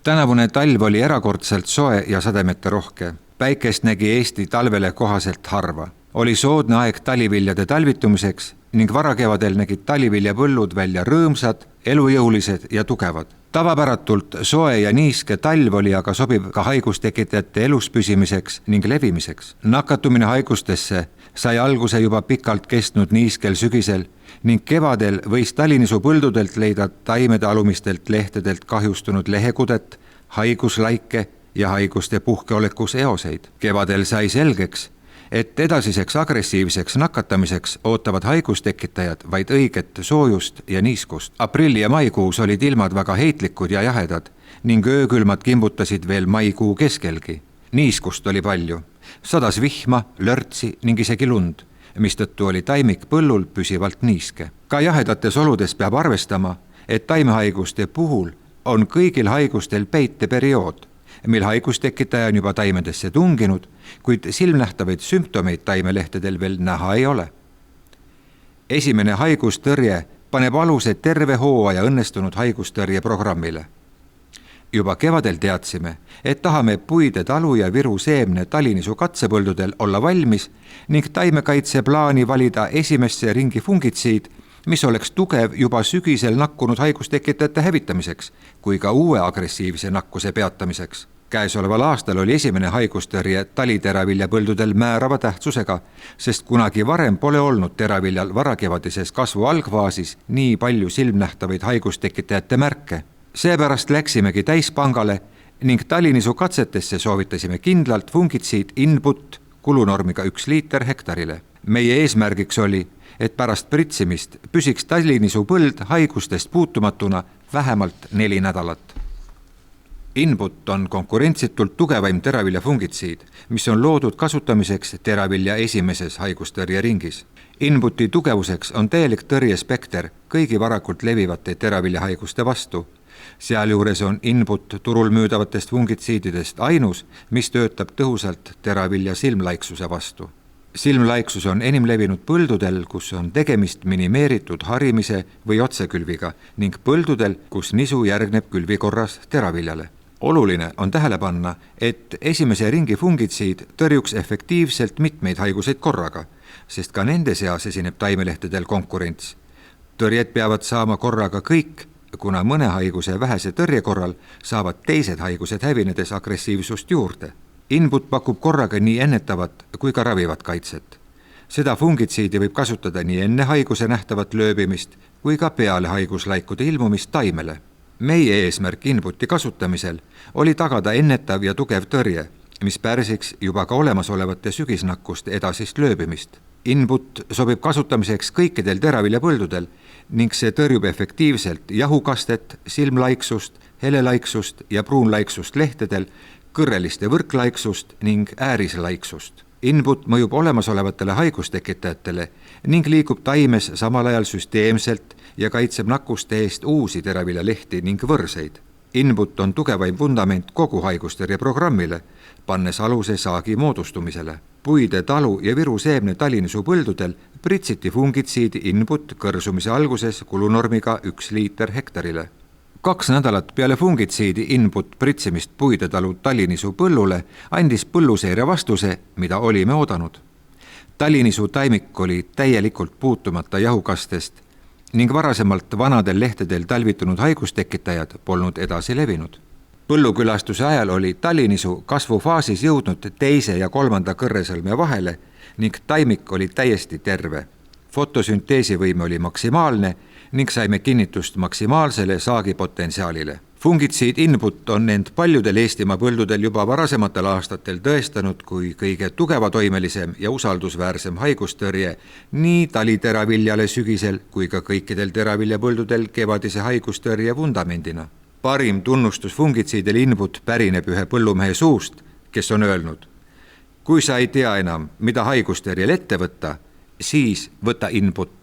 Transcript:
Tänavune talv oli erakordselt soe ja sademete rohke. Päikest nägi Eesti talvele kohaselt harva. Oli soodne aeg taliviljade talvitumiseks ning varakevadel nägid taliviljapõllud välja rõõmsad, elujõulised ja tugevad. Tavapäratult soe ja niiske talv oli aga sobiv ka haigustekitajate elus püsimiseks ning levimiseks. Nakatumine haigustesse sai alguse juba pikalt kestnud niiskel sügisel ning kevadel võis talinisu põldudelt leida taimede alumistelt lehtedelt kahjustunud lehekudet, haiguslaike ja haiguste puhkeolekus eoseid. Kevadel sai selgeks, et edasiseks agressiivseks nakatamiseks ootavad haigustekitajad vaid õiget soojust ja niiskust. Aprilli ja maikuus olid ilmad väga heitlikud ja jahedad ning öökülmad kimbutasid veel maikuu keskelgi. Niiskust oli palju. Sadas vihma, lörtsi ning isegi lund, mistõttu oli taimik põllul püsivalt niiske. Ka jahedates oludes peab arvestama, et taimehaiguste puhul on kõigil haigustel peiteperiood, mil haigustekitaja on juba taimedesse tunginud, kuid silmnähtavaid sümptomeid taimelehtedel veel näha ei ole. Esimene haigustõrje paneb aluse terve hooaja õnnestunud haigustõrje programmile. Juba kevadel teadsime, et tahame puide talu ja Viru seemne talinisu katsepõldudel olla valmis ning taimekaitseplaani valida esimesse ringi fungitsiid, mis oleks tugev juba sügisel nakkunud haigustekitajate hävitamiseks, kui ka uue agressiivse nakkuse peatamiseks. Käesoleval aastal oli esimene haigustõrje taliteraviljapõldudel määrava tähtsusega, sest kunagi varem pole olnud teraviljal varakevadises kasvu algfaasis nii palju silmnähtavaid haigustekitajate märke. Seepärast läksimegi täispangale ning talinisu katsetesse soovitasime kindlalt fungitsiid input kulunormiga 1 liiter hektarile. Meie eesmärgiks oli, et pärast pritsimist püsiks talinisu põld haigustest puutumatuna vähemalt 4 nädalat. Input on konkurentsitult tugevaim teravilja fungitsiid, mis on loodud kasutamiseks teravilja esimeses haigustõrje ringis. Inputi tugevuseks on täielik tõrjespekter kõigi varakult levivate teravilja haiguste vastu. Sealjuures on input turul müüdavatest fungitsiididest ainus, mis töötab tõhusalt teravilja silmlaiksuse vastu. Silmlaiksus on enim levinud põldudel, kus on tegemist minimeeritud harimise või otsekülviga ning põldudel, kus nisu järgneb külvikorras teraviljale. Oluline on tähele panna, et esimese ringi fungitsiid tõrjuks efektiivselt mitmeid haiguseid korraga, sest ka nende seas esineb taimelehtedel konkurents. Tõrjed peavad saama korraga kõik, kuna mõne haiguse vähese tõrje korral saavad teised haigused hävinedes agressiivsust juurde. Input pakub korraga nii ennetavat kui ka ravivat kaitset. Seda fungitsiidi võib kasutada nii enne haiguse nähtavat lööbimist kui ka peale haiguslaikude ilmumist taimele. Meie eesmärk inputi kasutamisel oli tagada ennetav ja tugev tõrje, mis pärsiks juba ka olemasolevate sügisnakkuste edasist lööbimist. Input sobib kasutamiseks kõikidel teraviljapõldudel ning see tõrjub efektiivselt jahukastet, silmlaiksust, helelaiksust ja pruunlaiksust lehtedel, kõrreliste võrklaiksust ning äärislaiksust. Input mõjub olemasolevatele haigustekitajatele ning liigub taimes samal ajal süsteemselt ja kaitseb nakkuste eest uusi teraviljalehti ning võrseid. Input on tugevaim vundament kogu haigustõrje programmile, pannes aluse saagi moodustumisele. Puide talu ja Viru seemne talinisu põldudel pritsiti fungitsiidi input kõrsumise alguses kulunormiga 1 liiter hektarile. 2 nädalat peale fungitsiidi input pritsimist puide talu talinisu põllule andis põlluseire vastuse, mida olime oodanud. Talinisu taimik oli täielikult puutumata jahukastest ning varasemalt vanadel lehtedel talvitunud haigustekitajad polnud edasi levinud. Põllukülastuse ajal oli talinisu kasvufaasis jõudnud 2. ja 3. kõrresõlme vahele ning taimik oli täiesti terve. Fotosünteesivõime oli maksimaalne ning saime kinnitust maksimaalsele saagipotentsiaalile. Fungitsiid input on end paljudel Eestimaa põldudel juba varasematel aastatel tõestanud kui kõige tugevatoimelisem ja usaldusväärsem haigustõrje nii taliteraviljale sügisel kui ka kõikidel teraviljapõldudel kevadise haigustõrje vundamendina. Parim tunnustus fungitsiidel input pärineb ühe põllumehe suust, kes on öelnud: kui sa ei tea enam, mida haigustõrjel ette võtta, siis võta input.